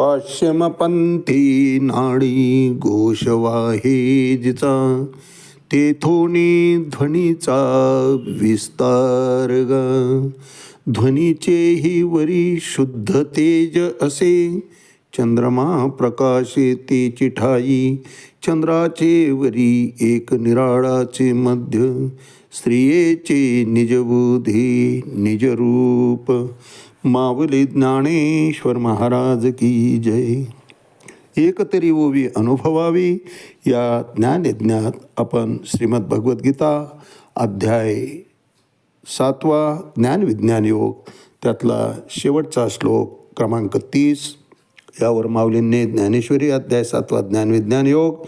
पाश्यमपंथी नाडी घोषवाहे जिचा, तेथोनी ध्वनीचा विस्तार गा. ध्वनीचेही वरी शुद्ध तेज असे, चंद्रमा प्रकाशे तेची ठाई. चंद्राचे वरी एक निराळाचे मध्य, स्त्रियेचे निजबुधी निजरूप. मावली ज्ञानेश्वर महाराज की जय. एक तरी ओवी अनुभवावी या ज्ञानयज्ञात आपण श्रीमद भगवद्गीता अध्याय 7 ज्ञानविज्ञान योग त्यातला शेवटचा श्लोक क्रमांक 30 यावर माऊलींनी ज्ञानेश्वरी अध्याय 7 ज्ञानविज्ञान योग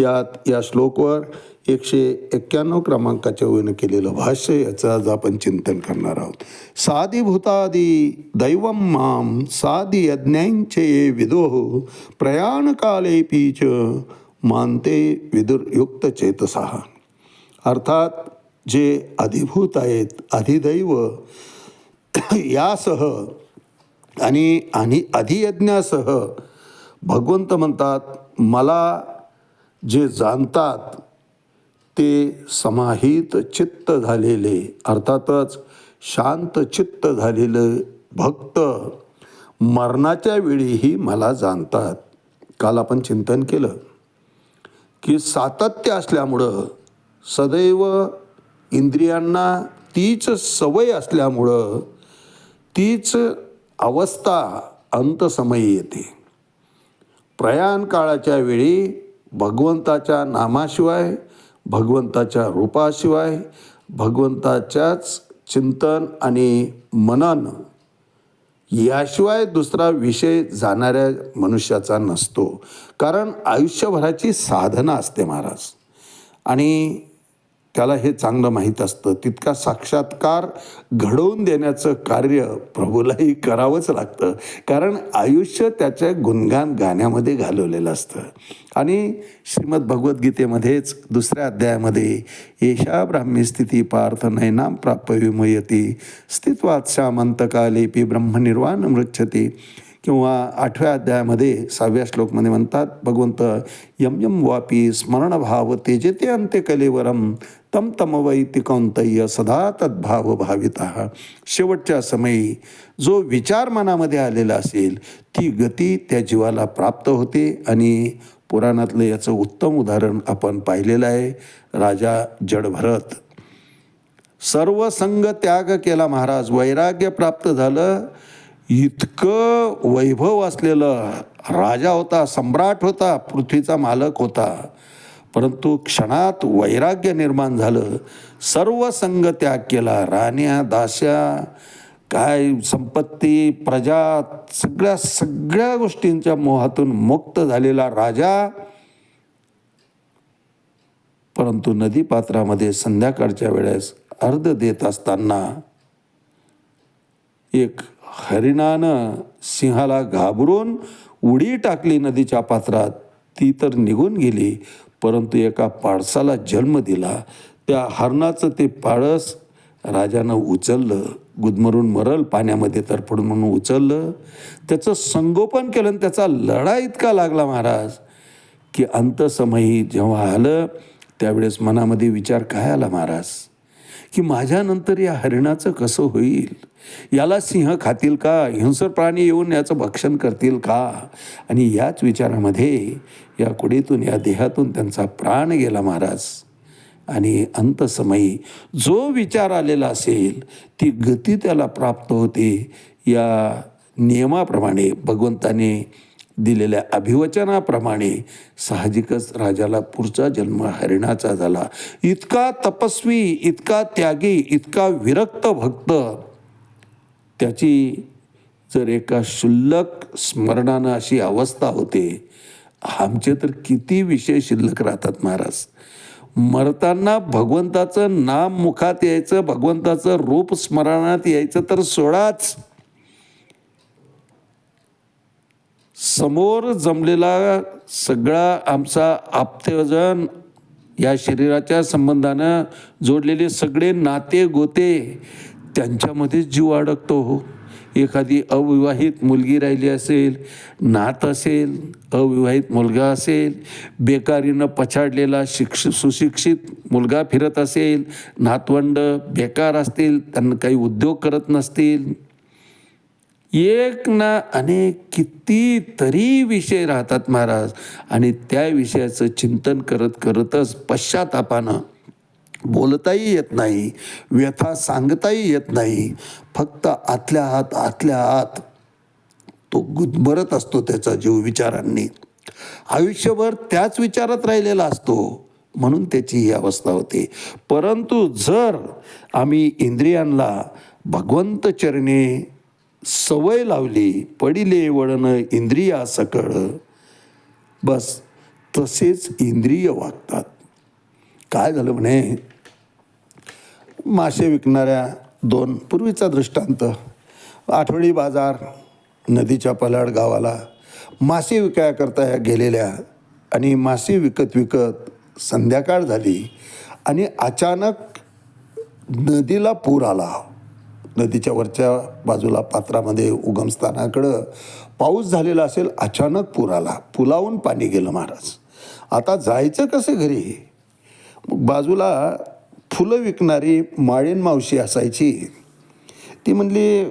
यात या श्लोकवर 191 क्रमांकाच्या ओळीनं केलेलं भाष्य याचं आज आपण चिंतन करणार आहोत. साधिभूतादि दैवम माम साधी यज्ञांचे ये विदोह, प्रयाणकालेपी च मानते विदुर्युक्त चेतसः. अर्थात जे अधिभूत आहेत, अधिदैव यासह आणि अधियज्ञासह भगवंत म्हणतात, मला जे जाणतात ते समाहित चित्त झालेले, अर्थातच शांत चित्त झालेलं भक्त मरणाच्या वेळीही मला जाणतात. काल आपण चिंतन केलं की सातत्य असल्यामुळं, सदैव इंद्रियांना तीच सवय असल्यामुळं तीच अवस्था अंतसमयी येते. प्रयाण काळाच्या वेळी भगवंताच्या नामाशिवाय, भगवंताच्या रूपाशिवाय, भगवंताच्याच चिंतन आणि मनन याशिवाय दुसरा विषय जाणाऱ्या मनुष्याचा नसतो. कारण आयुष्यभराची साधना असते महाराज, आणि त्याला हे चांगलं माहीत असतं. तितका साक्षात्कार घडवून देण्याचं कार्य प्रभूलाही करावंच लागतं, कारण आयुष्य त्याच्या गुणगान गाण्यामध्ये घालवलेलं असतं. आणि श्रीमद भगवद्गीतेमध्येच 2ऱ्या अध्यायामध्ये एषा ब्राह्मी स्थिती पार्थ नैनाम प्राप्य विमयती स्थित्वात् शामंतकालेपी ब्रह्मनिर्वाण मृच्छती. किंवा 8व्या अध्यायामध्ये 6व्या श्लोकमध्ये म्हणतात भगवंत, यम यम वापी स्मरणभाव तेजेते अंत्य कलेवरम तम तम वैति कौंतय्य सदा तद्भाव भावितः. शेवटच्या समयी जो विचार मनामध्ये आलेला असेल ती गती त्या जीवाला प्राप्त होते. आणि पुराणातलं याचं उत्तम उदाहरण आपण पाहिलेलं आहे. राजा जडभरत सर्व संग त्याग केला महाराज, वैराग्य प्राप्त झालं. इतकं वैभव असलेलं राजा होता, सम्राट होता, पृथ्वीचा मालक होता, परंतु क्षणात वैराग्य निर्माण झालं. सर्व संग त्याग केला. राण्या, दास्या, काय संपत्ती, प्रजा, सगळ्या गोष्टींच्या मोहातून मुक्त झालेला राजा, परंतु नदीपात्रामध्ये संध्याकाळच्या वेळेस अर्ध देत असताना एक हरिणानं सिंहाला घाबरून उडी टाकली नदीच्या पात्रात. ती तर निघून गेली, परंतु एका पाडसाला जन्म दिला. त्या हरणाचं ते पाडस राजानं उचललं, गुदमरून मरल पाण्यामध्ये तरफडून म्हणून उचललं, त्याचं संगोपन केलं. आणि त्याचा लढा इतका लागला महाराज की अंतसमयी जेव्हा आलं त्यावेळेस मनामध्ये विचार काय आला महाराज, की माझ्यानंतर या हरिणाचं कसं होईल, याला सिंह खातील का, हिंसर प्राणी येऊन याचं भक्षण करतील का. आणि याच विचारामध्ये या कुडीतून, या देहातून त्यांचा प्राण गेला महाराज. आणि अंतसमयी जो विचार आलेला असेल ती गती त्याला प्राप्त होते. या नियमाप्रमाणे, भगवंताने दिलेल्या अभिवचनाप्रमाणे साहजिकच राजाला पुढचा जन्म हरिणाचा झाला. इतका तपस्वी, इतका त्यागी, इतका विरक्त भक्त, त्याची जर एका क्षुल्लक स्मरणानं अशी अवस्था होते, आमचे तर किती विषय शिल्लक राहतात महाराज. मरताना भगवंताचं नाम मुखात यायचं, भगवंताचं रूप स्मरणात यायचं तर सोडाच, समोर जमलेला सगळा आमचा आप्तजन, या शरीराच्या संबंधानं जोडलेले सगळे नाते गोते, त्यांच्यामध्येच जीव अडकतो हो. एखादी अविवाहित मुलगी राहिली असेल, नात असेल, अविवाहित मुलगा असेल, बेकारीनं पछाडलेला सुशिक्षित मुलगा फिरत असेल, नातवंड बेकार असतील, त्यांना काही उद्योग करत नसतील, एक ना अनेक कितीतरी विषय राहतात महाराज. आणि त्या विषयाचं चिंतन करत करतच पश्चातापानं बोलताही येत नाही, व्यथा सांगताही येत नाही, फक्त आतल्या आत तो गुदमरत असतो त्याचा जीव विचारांनी, आयुष्यभर त्याच विचारात राहिलेला असतो, म्हणून त्याची ही अवस्था होते. परंतु जर आम्ही इंद्रियांना भगवंत चरणी सवय लावली, पडिले वळण इंद्रिया सकळ, बस तसेच इंद्रिय वागतात. काय झालं म्हणे, मासे विकणाऱ्या दोन, पूर्वीचा दृष्टांत, आठवडी बाजार नदीच्या पलाड गावाला मासे विकायकरता गेलेल्या, आणि मासे विकत विकत संध्याकाळ झाली आणि अचानक नदीला पूर आला. नदीच्या वरच्या बाजूला पात्रामध्ये उगमस्थानाकडं पाऊस झालेला असेल, अचानक पूर आला, पुलावून पाणी गेलं महाराज. आता जायचं कसं घरी? बाजूला फुलं विकणारी माळीन मावशी असायची. ती म्हणली,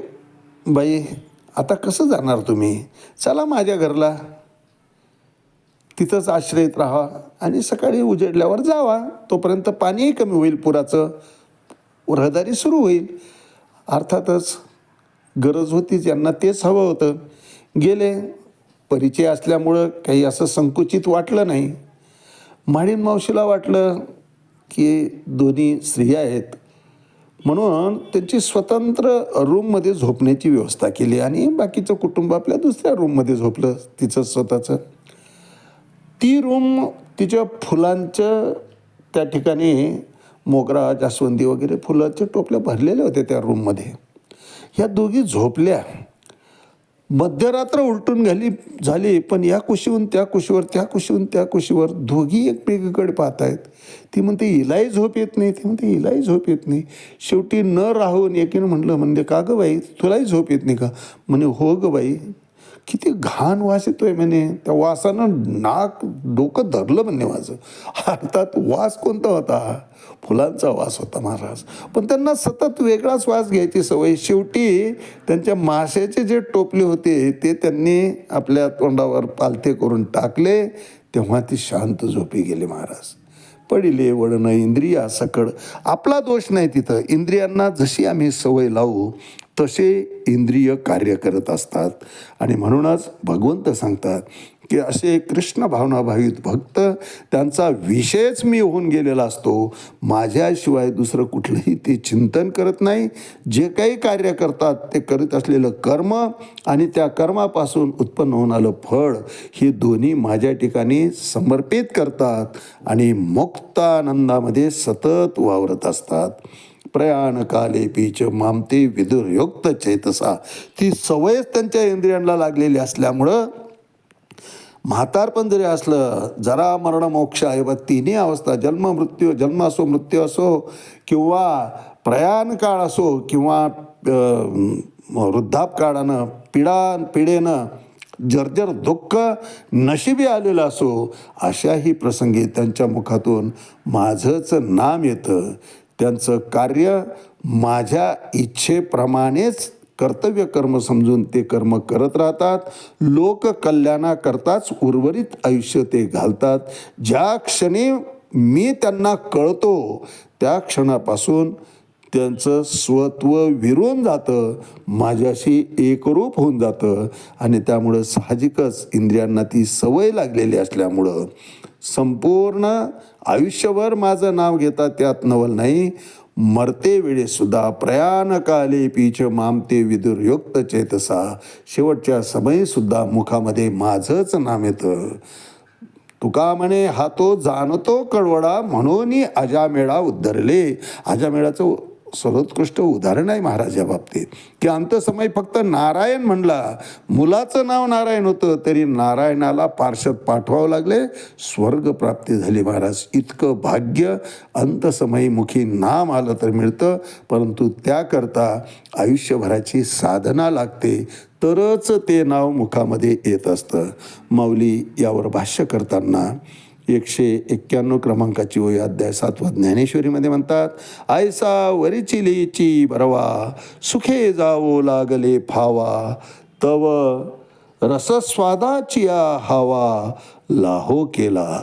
बाई आता कसं जाणार तुम्ही, चला माझ्या घरला, तिथंच आश्रयित राहा आणि सकाळी उजेडल्यावर जावा, तोपर्यंत पाणीही कमी होईल, पुराचं रहदारी सुरू होईल. अर्थातच गरज होतीच, यांना तेच हवं होतं. गेले. परिचय असल्यामुळं काही असं संकुचित वाटलं नाही. माळीन मावशीला वाटलं की दोन्ही स्त्रिया आहेत, म्हणून त्यांची स्वतंत्र रूममध्ये झोपण्याची व्यवस्था केली आणि बाकीचं कुटुंब आपल्या दुसऱ्या रूममध्ये झोपलं तिचं स्वतःचं. ती रूम तिच्या फुलांच्या त्या ठिकाणी मोगरा, जास्वंदी वगैरे फुलाच्या टोपल्या भरलेल्या होत्या त्या रूममध्ये. ह्या दोघी झोपल्या. मध्यरात्र उलटून झाली, पण या कुशीहून त्या कुशीवर, त्या कुशीहून त्या कुशीवर दोघी एकमेकीकडे पाहत आहेत. ती म्हणते हिलाही झोप येत नाही, ती म्हणते हिलाही झोप येत नाही. शेवटी न राहून एकीनं म्हटलं, म्हणजे का गं बाई तुलाही झोप येत नाही का? म्हणे हो गं बाई, किती घाण वास येतोय म्हणे. त्या वासानं नाक डोकं धरलं म्हणे माझं. अर्थात वास कोणता होता? फुलांचा वास होता महाराज. पण त्यांना सतत वेगळाच वास घ्यायची सवय. शेवटी त्यांच्या माशाचे जे टोपले होते ते त्यांनी आपल्या तोंडावर पालथे करून टाकले, तेव्हा ती शांत झोपी गेली महाराज. पडिले वळण इंद्रिया सकळ. आपला दोष नाही तिथं. इंद्रियांना जशी आम्ही सवय लावू तसे इंद्रिय कार्य करत असतात. आणि म्हणूनच भगवंत सांगतात की असे कृष्ण भावनाभावित भक्त, त्यांचा विषयच मी होऊन गेलेला असतो. माझ्याशिवाय दुसरं कुठलंही ते चिंतन करत नाही. जे काही कार्य करतात ते करीत असलेलं कर्म आणि त्या कर्मापासून उत्पन्न होणारं फळ, हे दोन्ही माझ्या ठिकाणी समर्पित करतात आणि मुक्तानंदामध्ये सतत वावरत असतात. प्रयाण काले पीच मामते विदुर्युक्त चेतसा. ती सवयच त्यांच्या इंद्रियांना लागलेली असल्यामुळं म्हातारपण जरी असलं, जरा मरण मोक्ष आहे व तिन्ही अवस्था, जन्म मृत्यू, जन्म असो मृत्यू असो, किंवा प्रयाण काळ असो, किंवा वृद्धापकाळानं पिढेनं जर्जर दुःख नशिबी आलेलं असो, अशाही प्रसंगी त्यांच्या मुखातून माझंच नाम येतं. त्यांचं कार्य माझ्या इच्छेप्रमाणेच कर्तव्य कर्म समजून ते कर्म करत राहतात. लोककल्याणाकरताच उर्वरित आयुष्य ते घालतात. ज्या क्षणी मी त्यांना कळतो त्या क्षणापासून त्यांचं स्वत्व विरून जातं, माझ्याशी एकरूप होऊन जातं. आणि त्यामुळं साहजिकच इंद्रियांना ती सवय लागलेली असल्यामुळं संपूर्ण आयुष्यभर माझं नाव घेतात, त्यात नवल नाही. मरते वेळेसुद्धा प्रयाण काले पीच मामते विदुर्युक्त चेतसा. शेवटच्या समयीसुद्धा मुखामध्ये माझंच नाम येतं. तुका म्हणे हा तो जाणतो कळवडा, म्हणून अजामेळा उद्धरले. अजामेळाचं सर्वोत्कृष्ट उदाहरण आहे महाराज या बाबतीत, की अंतसमयी फक्त नारायण म्हणला, मुलाचं नाव नारायण होतं तरी नारायणाला पार्षद पाठवावं लागले, स्वर्गप्राप्ती झाली महाराज. इतकं भाग्य अंतसमयी मुखी नाम आलं तर मिळतं, परंतु त्याकरता आयुष्यभराची साधना लागते, तरच ते नाव मुखामध्ये येत असतं. माऊली यावर भाष्य करताना 191 क्रमांकाची ओवी अध्याय 7 ज्ञानेश्वरीमध्ये म्हणतात, ऐसा वरिची लिची बरवा, सुखे जावो लागले फावा, तव रसस्वादाचिया हावा, लाहो केला.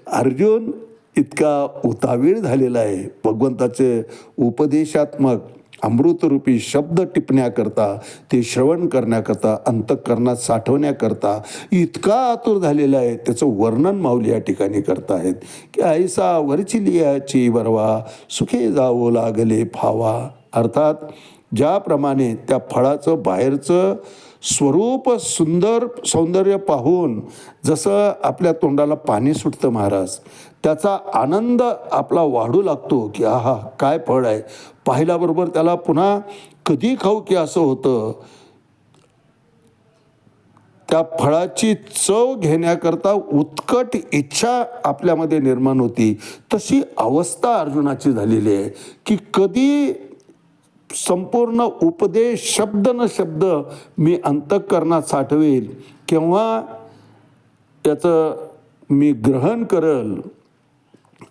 अर्जुन इतका उतावीळ झालेला आहे भगवंताचे उपदेशात्मक अमृतरूपी शब्द टिपण्याकरता, ते श्रवण करण्याकरता, अंतःकरणात साठवण्याकरता इतका आतुर झालेला आहे. त्याचं वर्णन माऊली या ठिकाणी करत आहेत की ऐसा वरची लियाची बरवा, सुखे जावो लागले फावा. अर्थात ज्याप्रमाणे त्या फळाचं बाहेरचं स्वरूप सुंदर सौंदर्य पाहून जसं आपल्या तोंडाला पाणी सुटतं महाराज, त्याचा आनंद आपला वाढू लागतो की आहा काय फळ आहे, पाहिल्याबरोबर त्याला पुन्हा कधी खाऊ की असं होतं. त्या फळाची चव घेण्याकरता उत्कट इच्छा आपल्यामध्ये निर्माण होती. तशी अवस्था अर्जुनाची झालेली आहे की कधी संपूर्ण उपदेश शब्द न शब्द मी अंतःकरणात साठवेल, केव्हा त्याचं मी ग्रहण करल,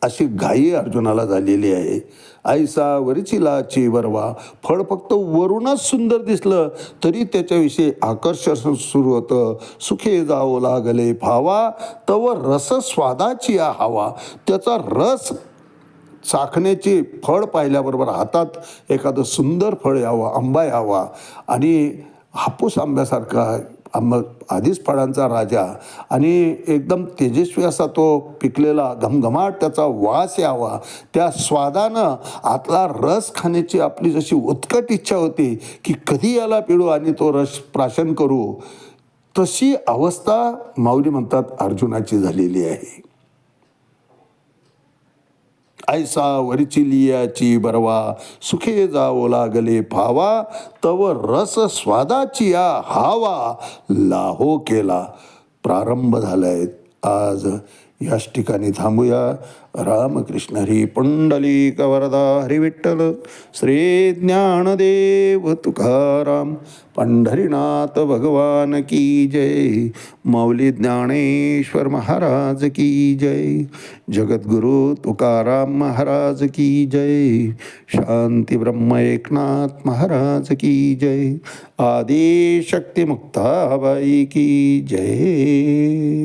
अशी घाई अर्जुनाला झालेली आहे. ऐसा वरची लाची बरवा, फळ फक्त वरूनच सुंदर दिसलं तरी त्याच्याविषयी आकर्षण सुरू होतं. सुखे जावो लागले फावा, तव रस स्वादाची हवा, त्याचा रस चाखण्याची, फळ पाहिल्याबरोबर हातात एखादं सुंदर फळ यावं, आंबा यावा, आणि हापूस आंब्यासारखा आंबा आधीच फळांचा राजा आणि एकदम तेजस्वी असा तो पिकलेला घमघमाट, त्याचा वास यावा, त्या स्वादानं आतला रस खाण्याची आपली जशी उत्कट इच्छा होती की कधी याला पिळू आणि तो रस प्राशन करू, तशी अवस्था माऊली म्हणतात अर्जुनाची झालेली आहे. ऐसा वरची लियाची बरवा, सुखे जावो लागले फावा, तव रस स्वादाची या हावा, लाहो केला. प्रारंभ झालाय. आज याच ठिकाणी थांबूया. रामकृष्ण हरी पुंडलिक वरदा हरी विठ्ठल. श्री ज्ञानदेव तुकाराम पंढरीनाथ भगवान की जय. माऊली ज्ञानेश्वर महाराज की जय. जगद्गुरु तुकाराम महाराज की जय. शांती ब्रह्म एकनाथ महाराज की जय. आदिशक्ती मुक्ताबाई की जय.